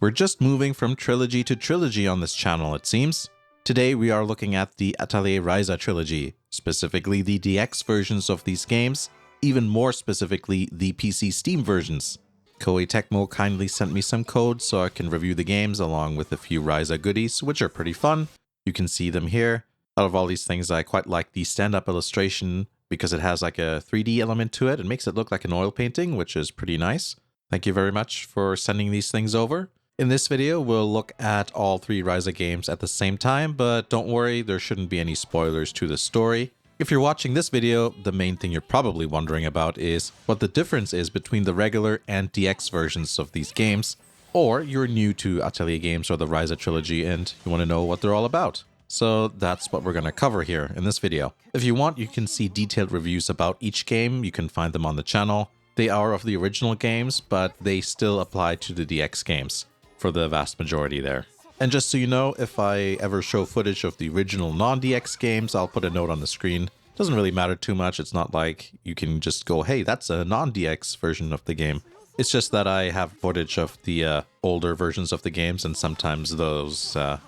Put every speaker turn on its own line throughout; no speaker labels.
We're just moving from trilogy to trilogy on this channel, it seems. Today we are looking at the Atelier Ryza Trilogy, specifically the DX versions of these games, even more specifically the PC Steam versions. Koei Tecmo kindly sent me some code so I can review the games along with a few Ryza goodies, which are pretty fun. You can see them here. Out of all these things, I quite like the stand-up illustration because it has like a 3D element to it. It makes it look like an oil painting, which is pretty nice. Thank you very much for sending these things over. In this video, we'll look at all three Ryza games at the same time, but don't worry, there shouldn't be any spoilers to the story. If you're watching this video, the main thing you're probably wondering about is what the difference is between the regular and DX versions of these games, or you're new to Atelier games or the Ryza trilogy and you want to know what they're all about. So that's what we're going to cover here in this video. If you want, you can see detailed reviews about each game. You can find them on the channel. They are of the original games, but they still apply to the DX games for the vast majority there. And just so you know, if I ever show footage of the original non-DX games, I'll put a note on the screen. Doesn't really matter too much. It's not like you can just go, hey, that's a non-DX version of the game. It's just that I have footage of the older versions of the games, and sometimes those, that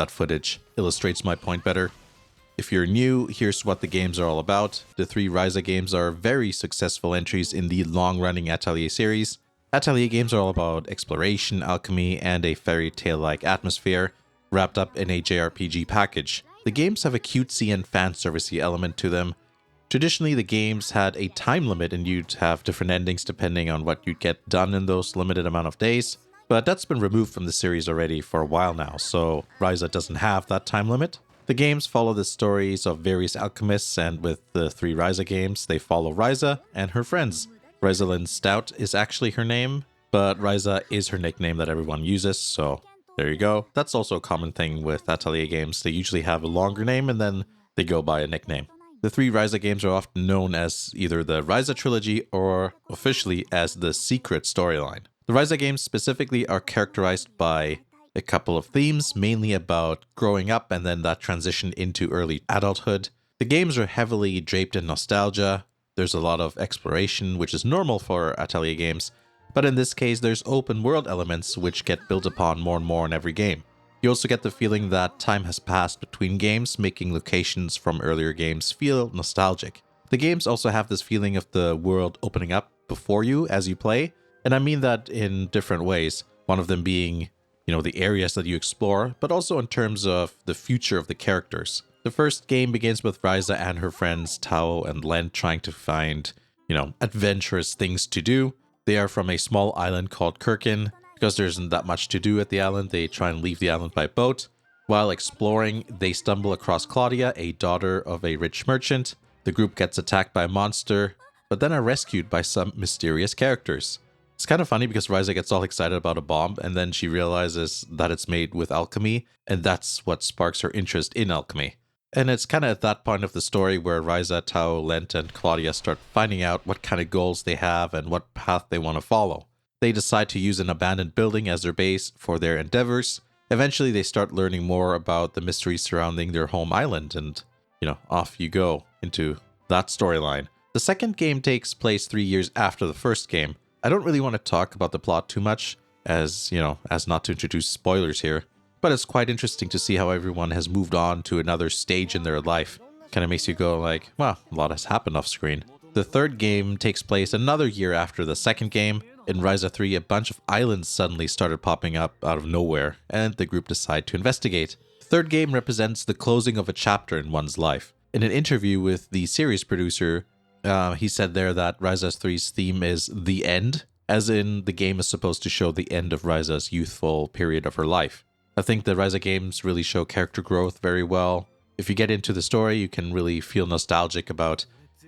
footage illustrates my point better. If you're new, here's what the games are all about. The three Ryza games are very successful entries in the long-running Atelier series. Atelier games are all about exploration, alchemy, and a fairy tale-like atmosphere, wrapped up in a JRPG package. The games have a cutesy and fanservice-y element to them. Traditionally, the games had a time limit and you'd have different endings depending on what you'd get done in those limited amount of days, but that's been removed from the series already for a while now, so Ryza doesn't have that time limit. The games follow the stories of various alchemists, and with the three Ryza games, they follow Ryza and her friends. Rosalind Stout is actually her name, but Ryza is her nickname that everyone uses, so there you go. That's also a common thing with Atelier games. They usually have a longer name and then they go by a nickname. The three Ryza games are often known as either the Ryza Trilogy or officially as the Secret Storyline. The Ryza games specifically are characterized by a couple of themes, mainly about growing up and then that transition into early adulthood. The games are heavily draped in nostalgia. There's a lot of exploration, which is normal for Atelier games, but in this case there's open world elements which get built upon more and more in every game. You also get the feeling that time has passed between games, making locations from earlier games feel nostalgic. The games also have this feeling of the world opening up before you as you play, and I mean that in different ways. One of them being, the areas that you explore, but also in terms of the future of the characters. The first game begins with Ryza and her friends Tao and Len trying to find, adventurous things to do. They are from a small island called Kirkin. Because there isn't that much to do at the island, they try and leave the island by boat. While exploring, they stumble across Claudia, a daughter of a rich merchant. The group gets attacked by a monster, but then are rescued by some mysterious characters. It's kind of funny because Ryza gets all excited about a bomb, and then she realizes that it's made with alchemy, and that's what sparks her interest in alchemy. And it's kind of at that point of the story where Ryza, Tao, Lent, and Claudia start finding out what kind of goals they have and what path they want to follow. They decide to use an abandoned building as their base for their endeavors. Eventually, they start learning more about the mysteries surrounding their home island, and, off you go into that storyline. The second game takes place 3 years after the first game. I don't really want to talk about the plot too much, as not to introduce spoilers here. But it's quite interesting to see how everyone has moved on to another stage in their life. Kind of makes you go like, wow, a lot has happened off screen. The third game takes place another year after the second game. In Ryza 3, a bunch of islands suddenly started popping up out of nowhere, and the group decide to investigate. The third game represents the closing of a chapter in one's life. In an interview with the series producer, he said there that Ryza 3's theme is the end, as in the game is supposed to show the end of Ryza's youthful period of her life. I think the Ryza games really show character growth very well. If you get into the story, you can really feel nostalgic about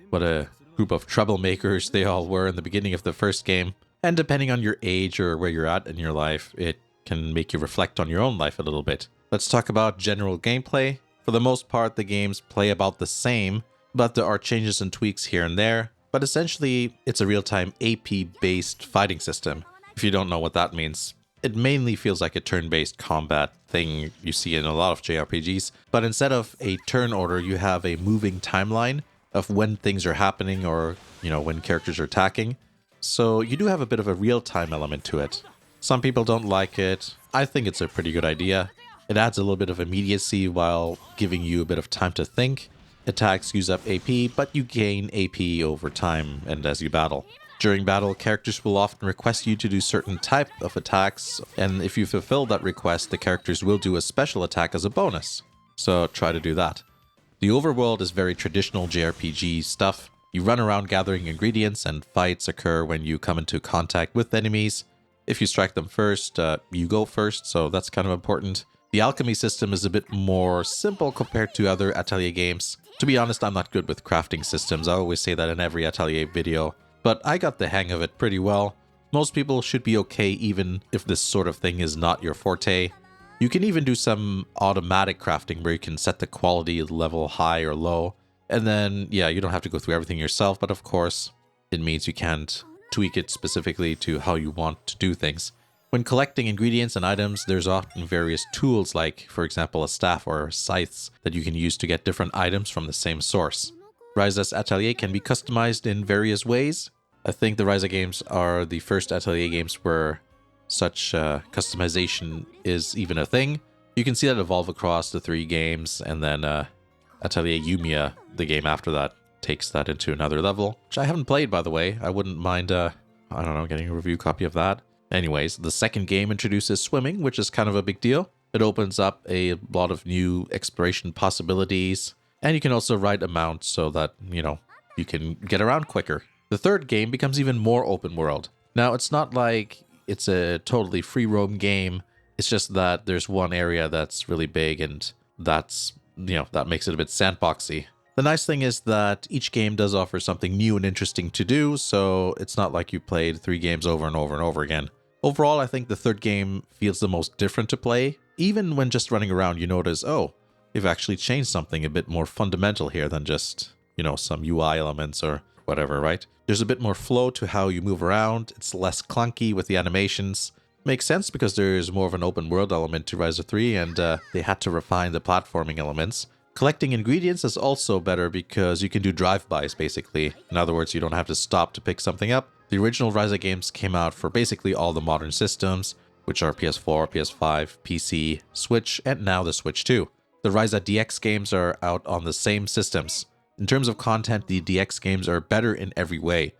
what a group of troublemakers they all were in the beginning of the first game. And depending on your age or where you're at in your life, it can make you reflect on your own life a little bit. Let's talk about general gameplay. For the most part, the games play about the same, but there are changes and tweaks here and there. But essentially, it's a real-time AP-based fighting system. If you don't know what that means, it mainly feels like a turn-based combat thing you see in a lot of JRPGs. But instead of a turn order, you have a moving timeline of when things are happening or, when characters are attacking. So you do have a bit of a real-time element to it. Some people don't like it. I think it's a pretty good idea. It adds a little bit of immediacy while giving you a bit of time to think. Attacks use up AP, but you gain AP over time and as you battle. During battle, characters will often request you to do certain type of attacks, and if you fulfill that request, the characters will do a special attack as a bonus. So try to do that. The overworld is very traditional JRPG stuff. You run around gathering ingredients, and fights occur when you come into contact with enemies. If you strike them first, you go first, so that's kind of important. The alchemy system is a bit more simple compared to other Atelier games. To be honest, I'm not good with crafting systems. I always say that in every Atelier video, but I got the hang of it pretty well. Most people should be okay even if this sort of thing is not your forte. You can even do some automatic crafting where you can set the quality level high or low. And then, yeah, you don't have to go through everything yourself, but of course, it means you can't tweak it specifically to how you want to do things. When collecting ingredients and items, there's often various tools like, for example, a staff or scythes that you can use to get different items from the same source. Ryza's Atelier can be customized in various ways. I think the Ryza games are the first Atelier games where such customization is even a thing. You can see that evolve across the 3 games, and then Atelier Yumiya, the game after that, takes that into another level, which I haven't played, by the way. I wouldn't mind, I don't know, getting a review copy of that. Anyways, the second game introduces swimming, which is kind of a big deal. It opens up a lot of new exploration possibilities, and you can also ride a mount so that, you can get around quicker. The third game becomes even more open world. Now, it's not like it's a totally free roam game. It's just that there's one area that's really big, and that's, that makes it a bit sandboxy. The nice thing is that each game does offer something new and interesting to do, so it's not like you played 3 games over and over and over again. Overall, I think the third game feels the most different to play. Even when just running around, you notice, oh, they've actually changed something a bit more fundamental here than just, some UI elements or whatever, right? There's a bit more flow to how you move around. It's less clunky with the animations. Makes sense because there's more of an open world element to Ryza 3, and they had to refine the platforming elements. Collecting ingredients is also better because you can do drive-bys, basically. In other words, you don't have to stop to pick something up. The original Ryza games came out for basically all the modern systems, which are PS4, PS5, PC, Switch, and now the Switch 2. The Ryza DX games are out on the same systems. In terms of content, the DX games are better in every way.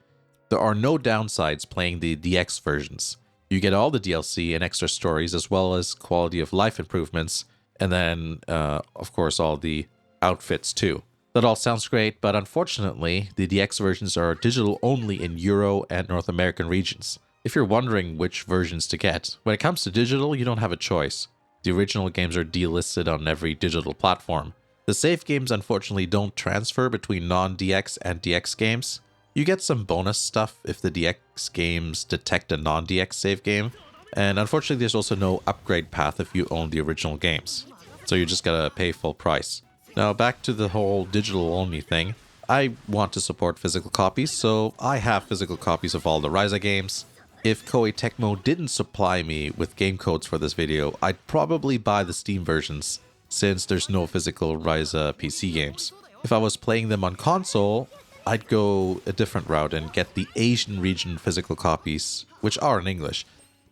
There are no downsides playing the DX versions. You get all the DLC and extra stories, as well as quality of life improvements, and then, of course, all the outfits too. That all sounds great, but unfortunately, the DX versions are digital only in Euro and North American regions. If you're wondering which versions to get, when it comes to digital, you don't have a choice. The original games are delisted on every digital platform. The save games unfortunately don't transfer between non-DX and DX games. You get some bonus stuff if the DX games detect a non-DX save game, and unfortunately there's also no upgrade path if you own the original games. So you just gotta pay full price. Now back to the whole digital only thing. I want to support physical copies, so I have physical copies of all the Ryza games. If Koei Tecmo didn't supply me with game codes for this video, I'd probably buy the Steam versions, since there's no physical Ryza PC games. If I was playing them on console, I'd go a different route and get the Asian region physical copies, which are in English.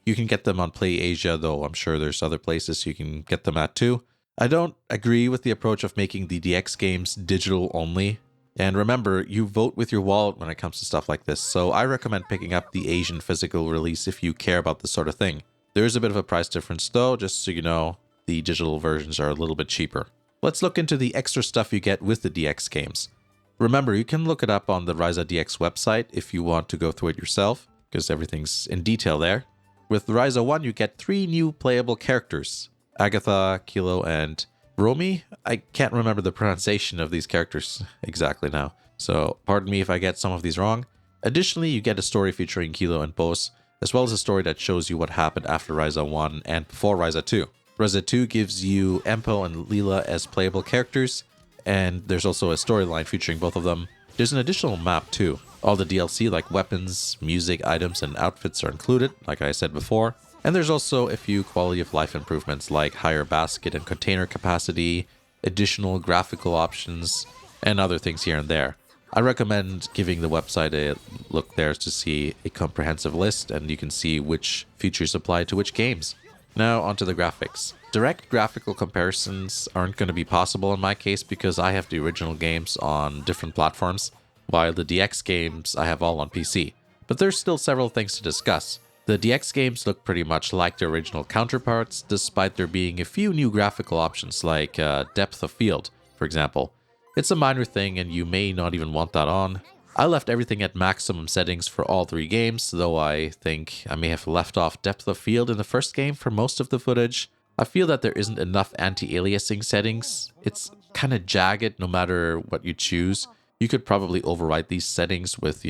You can get them on Play Asia, though I'm sure there's other places you can get them at too. I don't agree with the approach of making the DX games digital only. And remember, you vote with your wallet when it comes to stuff like this, so I recommend picking up the Asian physical release if you care about this sort of thing. There is a bit of a price difference though, just so you know, the digital versions are a little bit cheaper. Let's look into the extra stuff you get with the DX games. Remember, you can look it up on the Ryza DX website if you want to go through it yourself, because everything's in detail there. With Ryza 1, you get 3 new playable characters: Agatha, Kilo, and Romy. I can't remember the pronunciation of these characters exactly now, so pardon me if I get some of these wrong. Additionally, you get a story featuring Kilo and Bose, as well as a story that shows you what happened after Ryza 1 and before Ryza 2. Ryza 2 gives you Empo and Leela as playable characters, and there's also a storyline featuring both of them. There's an additional map too. All the DLC like weapons, music, items, and outfits are included, like I said before. And there's also a few quality of life improvements like higher basket and container capacity, additional graphical options, and other things here and there. I recommend giving the website a look there to see a comprehensive list, and you can see which features apply to which games. Now onto the graphics. Direct graphical comparisons aren't going to be possible in my case because I have the original games on different platforms, while the DX games I have all on PC. But there's still several things to discuss. The DX games look pretty much like their original counterparts, despite there being a few new graphical options like depth of field, for example. It's a minor thing and you may not even want that on. I left everything at maximum settings for all 3 games, though I think I may have left off depth of field in the first game for most of the footage. I feel that there isn't enough anti-aliasing settings. It's kind of jagged no matter what you choose. You could probably overwrite these settings with,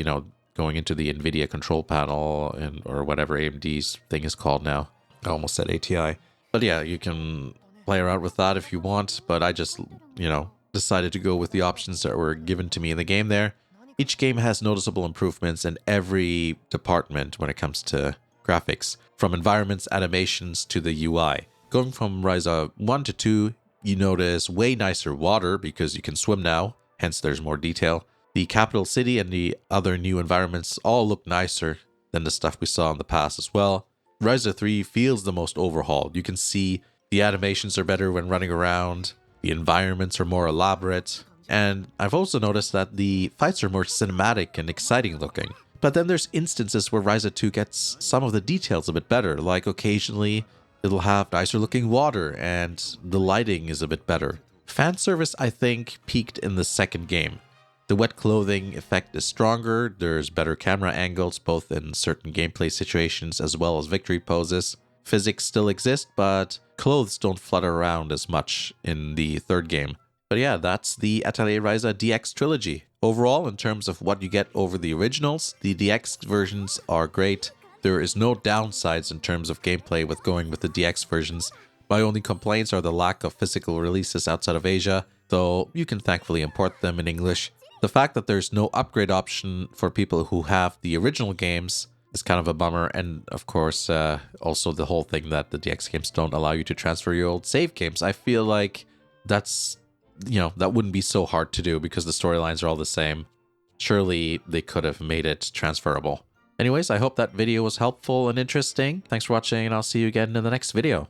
going into the NVIDIA control panel or whatever AMD's thing is called now. I almost said ATI. But yeah, you can play around with that if you want, but I just, decided to go with the options that were given to me in the game there. Each game has noticeable improvements in every department when it comes to graphics, from environments, animations to the UI. Going from Ryza 1 to 2, you notice way nicer water because you can swim now, hence there's more detail. The capital city and the other new environments all look nicer than the stuff we saw in the past as well. Ryza 3 feels the most overhauled. You can see the animations are better when running around, the environments are more elaborate, and I've also noticed that the fights are more cinematic and exciting looking. But then there's instances where Ryza 2 gets some of the details a bit better, like occasionally it'll have nicer looking water and the lighting is a bit better. Fanservice, I think, peaked in the second game. The wet clothing effect is stronger, there's better camera angles both in certain gameplay situations as well as victory poses. Physics still exist, but clothes don't flutter around as much in the third game. But yeah, that's the Atelier Ryza DX Trilogy. Overall, in terms of what you get over the originals, the DX versions are great. There is no downsides in terms of gameplay with going with the DX versions. My only complaints are the lack of physical releases outside of Asia, though you can thankfully import them in English. The fact that there's no upgrade option for people who have the original games is kind of a bummer, and of course also the whole thing that the DX games don't allow you to transfer your old save games. I feel like that's, that wouldn't be so hard to do because the storylines are all the same. Surely they could have made it transferable. Anyways, I hope that video was helpful and interesting. Thanks for watching, and I'll see you again in the next video.